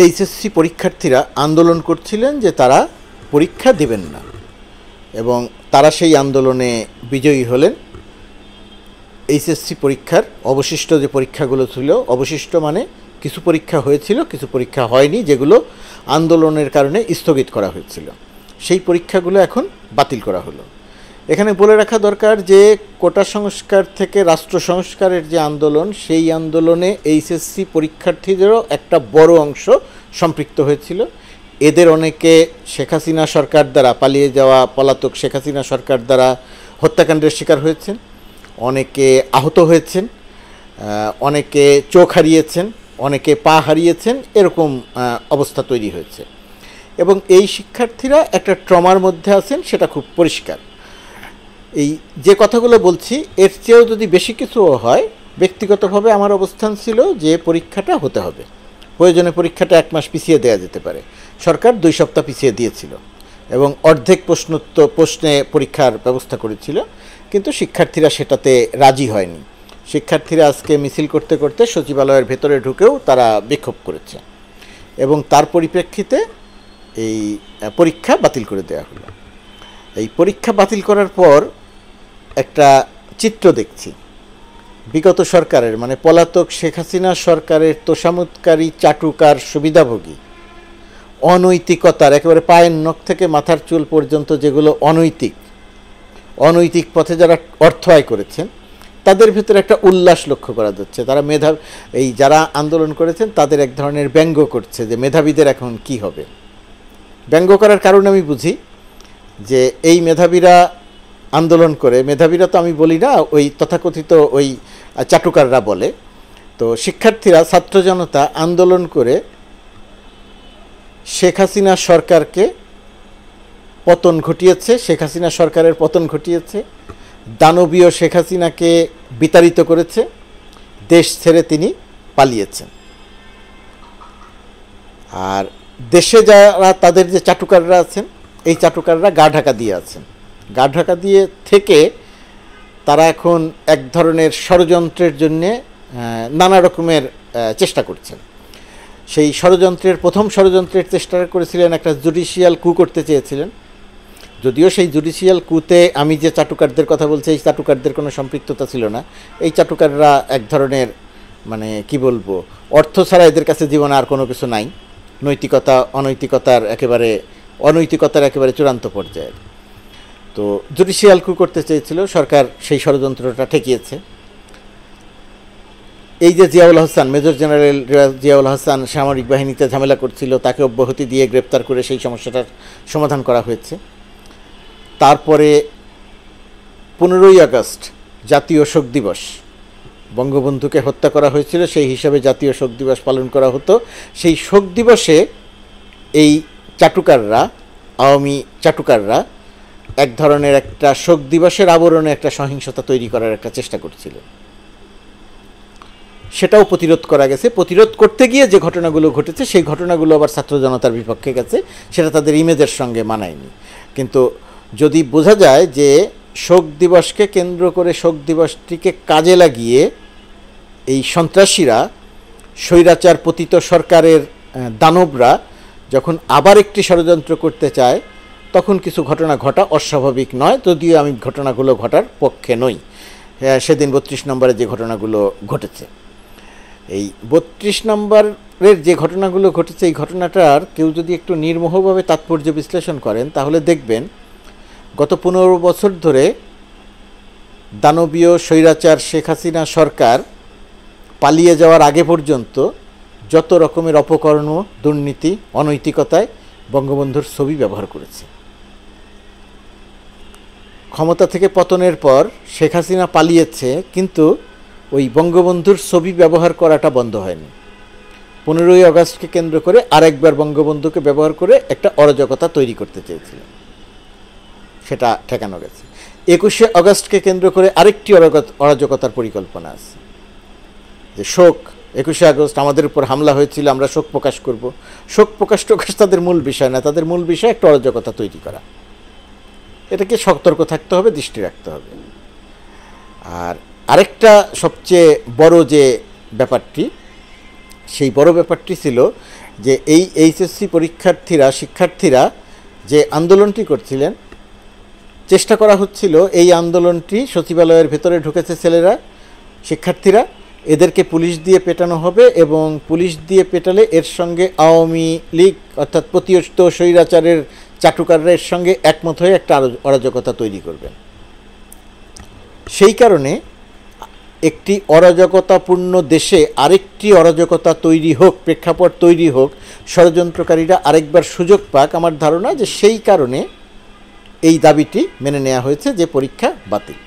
HSC পরীক্ষার্থীরা আন্দোলন করছিলেন যে তারা পরীক্ষা দেবেন না, এবং তারা সেই আন্দোলনে বিজয়ী হলেন। এইচএসসি পরীক্ষার অবশিষ্ট যে পরীক্ষাগুলো ছিল, অবশিষ্ট মানে কিছু পরীক্ষা হয়েছিল, কিছু পরীক্ষা হয়নি, যেগুলো আন্দোলনের কারণে স্থগিত করা হয়েছিল, সেই পরীক্ষাগুলো এখন বাতিল করা হলো। এখানে বলে রাখা দরকার যে কোটা সংস্কার থেকে রাষ্ট্র সংস্কারের যে আন্দোলন, সেই আন্দোলনে এইচএসসি পরীক্ষার্থীদেরও একটা বড় অংশ সম্পৃক্ত হয়েছিল। এদের অনেকে শেখ হাসিনা সরকার দ্বারা, পালিয়ে যাওয়া পলাতক শেখ হাসিনা সরকার দ্বারা হত্যাকাণ্ডের শিকার হয়েছেন, অনেকে আহত হয়েছেন, অনেকে চোখ হারিয়েছেন, অনেকে পা হারিয়েছেন, এরকম অবস্থা তৈরি হয়েছে। এবং এই শিক্ষার্থীরা একটা ট্রমার মধ্যে আছেন, সেটা খুব পরিষ্কার। এই যে কথাগুলো বলছি, এর চেয়েও যদি বেশি কিছুও হয়, ব্যক্তিগতভাবে আমার অবস্থান ছিল যে পরীক্ষাটা হতে হবে, প্রয়োজনে পরীক্ষাটা 1 মাস পিছিয়ে দেওয়া যেতে পারে। সরকার 2 সপ্তাহ পিছিয়ে দিয়েছিল এবং অর্ধেক প্রশ্নে পরীক্ষার ব্যবস্থা করেছিল, কিন্তু শিক্ষার্থীরা সেটাতে রাজি হয়নি। শিক্ষার্থীরা আজকে মিছিল করতে করতে সচিবালয়ের ভেতরে ঢুকেও তারা বিক্ষোভ করেছে, এবং তার পরিপ্রেক্ষিতে এই পরীক্ষা বাতিল করে দেওয়া হলো। এই পরীক্ষা বাতিল করার পর একটা চিত্র দেখছি, বিগত সরকারের মানে পলাতক শেখ হাসিনা সরকারের তোষামোদকারী, চাটুকার, সুবিধাভোগী, অনৈতিকতার একেবারে পায়ের নখ থেকে মাথার চুল পর্যন্ত যেগুলো অনৈতিক পথে যারা অর্থ আয় করেছেন, তাদের ভিতরে একটা উল্লাস লক্ষ্য করা যাচ্ছে। তারা এই যারা আন্দোলন করেছেন তাদের এক ধরনের ব্যঙ্গ করছে যে মেধাবীদের এখন কি হবে। ব্যঙ্গ করার কারণ আমি বুঝি যে এই মেধাবীরা আন্দোলন করে, মেধাবীরা তো আমি বলি না, ওই তথাকথিত ওই চাটুকাররা বলে, তো শিক্ষার্থীরা, ছাত্র জনতা আন্দোলন করে শেখ হাসিনা সরকারকে পতন ঘটিয়েছে, শেখ হাসিনা সরকারের পতন ঘটিয়েছে, দানবীয় শেখ হাসিনাকে বিতাড়িত করেছে, দেশ ছেড়ে তিনি পালিয়েছেন। আর দেশে যারা তাদের যে চাটুকাররা আছেন, এই চাটুকাররা গা ঢাকা দিয়ে আছেন। গা ঢাকা দিয়ে থেকে তারা এখন এক ধরনের ষড়যন্ত্রের জন্যে নানা রকমের চেষ্টা করছেন। সেই প্রথম ষড়যন্ত্রের চেষ্টা করেছিলেন, একটা জুডিশিয়াল কু করতে চেয়েছিলেন। যদিও সেই জুডিশিয়াল কুতে আমি যে চাটুকারদের কথা বলছি, এই চাটুকারদের কোনো সম্পৃক্ততা ছিল না। এই চাটুকাররা এক ধরনের মানে কি বলবো, অর্থ ছাড়া এদের কাছে জীবনে আর কোনো কিছু নাই, অনৈতিকতার একেবারে চূড়ান্ত পর্যায়ে। তো জুডিশিয়াল কু করতে চেয়েছিল, সরকার সেই ষড়যন্ত্রটা ঠেকিয়েছে। এই যে জিয়াউল হাসান, মেজর জেনারেল জিয়াউল হাসান সামরিক বাহিনীতে ঝামেলা করছিল, তাকে অব্যাহতি দিয়ে গ্রেপ্তার করে সেই সমস্যাটার সমাধান করা হয়েছে। তারপরে 15ই আগস্ট জাতীয় শোক দিবস, বঙ্গবন্ধুকে হত্যা করা হয়েছিল, সেই হিসাবে জাতীয় শোক দিবস পালন করা হতো। সেই শোক দিবসে এই চাটুকাররা, আওয়ামী চাটুকাররা এক ধরনের একটা শোক দিবসের আবরণে একটা সহিংসতা তৈরি করার একটা চেষ্টা করছিল। সেটাও প্রতিরোধ করা গেছে। প্রতিরোধ করতে গিয়ে যে ঘটনাগুলো ঘটেছে, সেই ঘটনাগুলো আবার ছাত্র জনতার বিপক্ষে গেছে, সেটা তাদের ইমেজের সঙ্গে মানায়নি। কিন্তু যদি বোঝা যায় যে শোক দিবসকে কেন্দ্র করে, শোক দিবসটিকে কাজে লাগিয়ে এই সন্ত্রাসীরা, স্বৈরাচার পতিত সরকারের দানবরা যখন আবার একটি ষড়যন্ত্র করতে চায়, তখন কিছু ঘটনা ঘটা অস্বাভাবিক নয়, যদিও আমি ঘটনাগুলো ঘটার পক্ষে নই। সেদিন 32 নম্বরে যে ঘটনাগুলো ঘটেছে, এই 32 নম্বরের যে ঘটনাগুলো ঘটেছে, এই ঘটনাটার কেউ যদি একটু নির্মোহভাবে তাৎপর্য বিশ্লেষণ করেন, তাহলে দেখবেন গত 15 বছর ধরে দানবীয় স্বৈরাচার শেখ হাসিনা সরকার পালিয়ে যাওয়ার আগে পর্যন্ত যত রকমের অপকর্ম, দুর্নীতি, অনৈতিকতায় বঙ্গবন্ধুর ছবি ব্যবহার করেছে। ক্ষমতা থেকে পতনের পর শেখ হাসিনা পালিয়েছে, কিন্তু ওই বঙ্গবন্ধুর ছবি ব্যবহার করাটা বন্ধ হয়নি। 15ই আগস্টকে কেন্দ্র করে আরেকবার বঙ্গবন্ধুকে ব্যবহার করে একটা অরাজকতা তৈরি করতে চেয়েছিল, সেটা ঠেকানো গেছে। 21শে আগস্টকে কেন্দ্র করে আরেকটি অরাজকতার পরিকল্পনা আছে, যে 21শে আগস্ট আমাদের উপর হামলা হয়েছিল, আমরা শোক প্রকাশ করব। শোক প্রকাশ তাদের মূল বিষয় না, তাদের মূল বিষয় একটা অরাজকতা তৈরি করা। এটাকে সতর্ক থাকতে হবে, দৃষ্টি রাখতে হবে। আর আরেকটা সবচেয়ে বড় যে ব্যাপারটি, সেই বড় ব্যাপারটি ছিল যে এই এইচএসসি শিক্ষার্থীরা যে আন্দোলনটি করছিলেন, চেষ্টা করা হচ্ছিল এই আন্দোলনটি সচিবালয়ের ভেতরে ঢুকেছে ছেলেরা, শিক্ষার্থীরা, এদেরকে পুলিশ দিয়ে পেটানো হবে এবং পুলিশ দিয়ে পেটালে এর সঙ্গে আওয়ামী লীগ অর্থাৎ প্রতিহত স্বৈরাচারের চাটুকাররা এর সঙ্গে একমত হয়ে একটা অরাজকতা তৈরি করবেন। সেই কারণে একটি অরাজকতাপূর্ণ দেশে আরেকটি অরাজকতা তৈরি হোক, প্রেক্ষাপট তৈরি হোক, ষড়যন্ত্রকারীরা আরেকবার সুযোগ পাক, আমার ধারণা যে সেই কারণে এই দাবিটি মেনে নেওয়া হয়েছে যে পরীক্ষা বাতিল।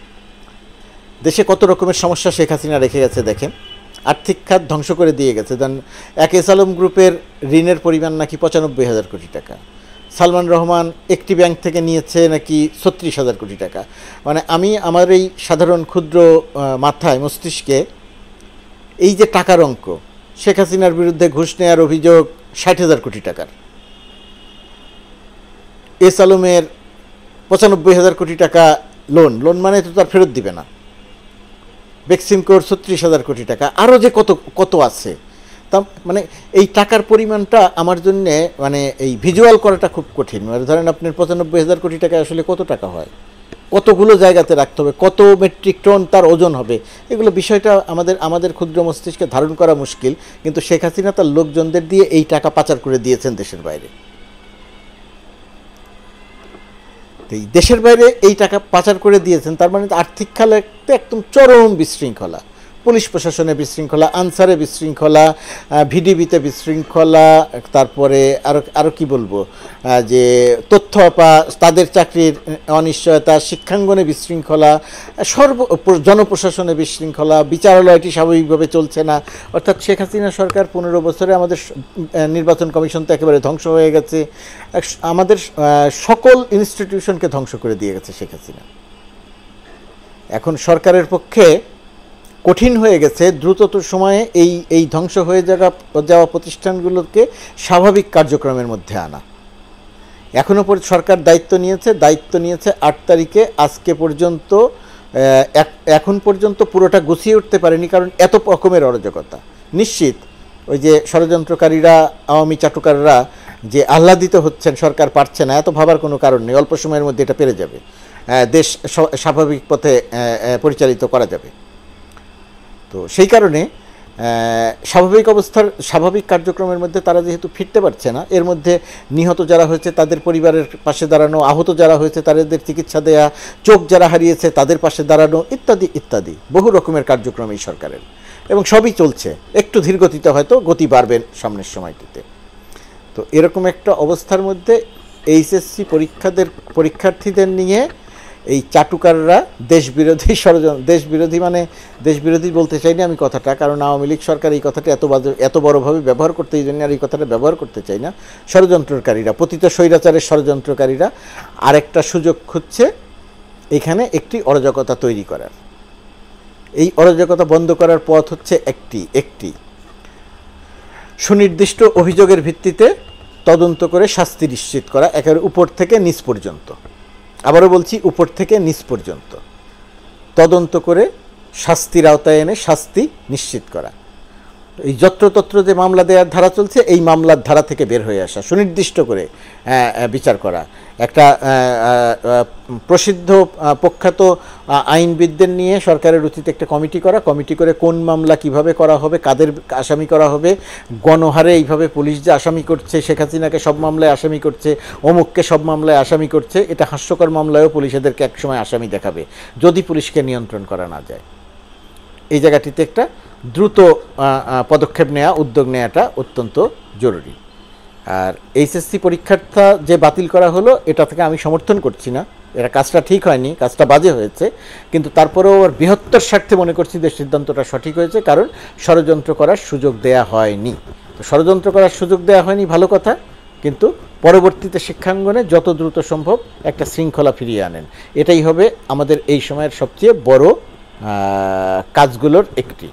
দেশে কত রকমের সমস্যা শেখ হাসিনা রেখে গেছে দেখেন। আর্থিক খাত ধ্বংস করে দিয়ে গেছে। দেন এস আলম গ্রুপের ঋণের পরিমাণ নাকি 95,000 কোটি টাকা, সালমান রহমান একটি ব্যাংক থেকে নিয়েছে নাকি 36,000 কোটি টাকা। মানে আমি আমার এই সাধারণ ক্ষুদ্র মাথায় মস্তিষ্কে এই যে টাকার অঙ্ক, শেখ হাসিনার বিরুদ্ধে ঘুষ নেওয়ার অভিযোগ 60,000 কোটি টাকার, এস আলমের 95,000 কোটি টাকা লোন মানে তো তার ফেরত দিবে না, বেক্সিমকোর 36,000 কোটি টাকা, আরও যে কত কত আছে। তা মানে এই টাকার পরিমাণটা আমার জন্যে মানে এই ভিজুয়াল করাটা খুব কঠিন। মানে ধরেন আপনার 95,000 কোটি টাকা আসলে কত টাকা হয়, কতগুলো জায়গাতে রাখতে হবে, কত মেট্রিক টন তার ওজন হবে, এগুলো বিষয়টা আমাদের ক্ষুদ্র মস্তিষ্কে ধারণ করা মুশকিল। কিন্তু শেখ হাসিনা তার লোকজনদের দিয়ে এই টাকা পাচার করে দিয়েছেন দেশের বাইরে। এই দেশের বাইরে এই টাকা পাচার করে দিয়েছেন, তার মানে আর্থিক খাতে একদম চরম বিশৃঙ্খলা, পুলিশ প্রশাসনে বিশৃঙ্খলা, আনসারে বিশৃঙ্খলা, ভিডিবিতে বিশৃঙ্খলা, তারপরে আরও কি বলবো, যে তথ্য তাদের চাকরির অনিশ্চয়তা, শিক্ষাঙ্গনে বিশৃঙ্খলা, জনপ্রশাসনে বিশৃঙ্খলা, বিচারালয়টি স্বাভাবিকভাবে চলছে না। অর্থাৎ শেখ হাসিনা সরকার 15 বছরে আমাদের নির্বাচন কমিশন তো একেবারে ধ্বংস হয়ে গেছে, আমাদের সকল ইনস্টিটিউশনকে ধ্বংস করে দিয়ে গেছে শেখ হাসিনা। এখন সরকারের পক্ষে কঠিন হয়ে গেছে দ্রুততর সময়ে এই ধ্বংস হয়ে যাওয়া প্রতিষ্ঠানগুলোকে স্বাভাবিক কার্যক্রমের মধ্যে আনা। এখনও সরকার দায়িত্ব নিয়েছে 8 তারিখে, আজকে পর্যন্ত এখন পর্যন্ত পুরোটা গুছিয়ে উঠতে পারেনি, কারণ এত রকমের অরাজকতা। নিশ্চিত ওই যে ষড়যন্ত্রকারীরা, আওয়ামী চাটুকাররা যে আহ্লাদিত হচ্ছেন সরকার পারছে না, এত ভাবার কোনো কারণ নেই, অল্প সময়ের মধ্যে এটা পেরে যাবে, দেশ স্বাভাবিক পথে পরিচালিত করা যাবে। তো সেই কারণে স্বাভাবিক কার্যক্রমের মধ্যে তারা যেহেতু ফিরতে পারছে না, এর মধ্যে নিহত যারা হয়েছে তাদের পরিবারের পাশে দাঁড়ানো, আহত যারা হয়েছে তাদের চিকিৎসা দেয়া, চোখ যারা হারিয়েছে তাদের পাশে দাঁড়ানো, ইত্যাদি ইত্যাদি বহু রকমের কার্যক্রম এই সরকারের, এবং সবই চলছে। একটু ধীরগতিতে হয়তো গতি বাড়বে সামনের সময়টিতে। তো এরকম একটা অবস্থার মধ্যে এইচএসসি পরীক্ষার্থীদের নিয়ে এই চাটুকাররা দেশবিরোধী বলতে চাইনি আমি কথাটা, কারণ আওয়ামী লীগ সরকার এই কথাটা এত বড়ভাবে ব্যবহার করতে, এই জন্য আর এই কথাটা ব্যবহার করতে চাই না। ষড়যন্ত্রকারীরা, পতিত স্বৈরাচারের ষড়যন্ত্রকারীরা আরেকটা সুযোগ খুঁজছে এখানে একটি অরাজকতা তৈরি করার। এই অরাজকতা বন্ধ করার পথ হচ্ছে একটি সুনির্দিষ্ট অভিযোগের ভিত্তিতে তদন্ত করে শাস্তি নিশ্চিত করা, একেবারে উপর থেকে নিচ পর্যন্ত। আবারও বলছি, উপর থেকে নিচ পর্যন্ত তদন্ত করে শাস্তির আওতায় এনে শাস্তি নিশ্চিত করা। এই যত্রতত্র যে মামলা দেওয়ার ধারা চলছে, এই মামলার ধারা থেকে বের হয়ে আসা, সুনির্দিষ্ট করে বিচার করা। একটা প্রসিদ্ধ প্রখ্যাত আইনবিদদের নিয়ে সরকারের উচিত একটা কমিটি করে কোন মামলা কিভাবে করা হবে, কাদের আসামি করা হবে, গণহারে এইভাবে পুলিশ যে আসামি করছে, শেখ হাসিনাকে সব মামলায় আসামি করছে, অমুককে সব মামলায় আসামি করছে, এটা হাস্যকর মামলায়ও পুলিশ এদেরকে একসময় আসামি দেখাবে যদি পুলিশকে নিয়ন্ত্রণ করা না যায়। এই জায়গাটিতে একটা দ্রুত পদক্ষেপ উদ্যোগ নেওয়াটা অত্যন্ত জরুরি। আর এইচএসসি পরীক্ষাটা যে বাতিল করা হলো, এটা থেকে আমি সমর্থন করছি না, এটা কাজটা ঠিক হয়নি, কাজটা বাজে হয়েছে, কিন্তু তারপরেও ওর বৃহত্তর স্বার্থে মনে করছি যে সিদ্ধান্তটা সঠিক হয়েছে, কারণ ষড়যন্ত্র করার সুযোগ দেয়া হয়নি। তো ষড়যন্ত্র করার সুযোগ দেয়া হয়নি ভালো কথা, কিন্তু পরবর্তীতে শিক্ষাঙ্গনে যত দ্রুত সম্ভব একটা শৃঙ্খলা ফিরিয়ে আনেন, এটাই হবে আমাদের এই সময়ের সবচেয়ে বড় কাজগুলোর একটি।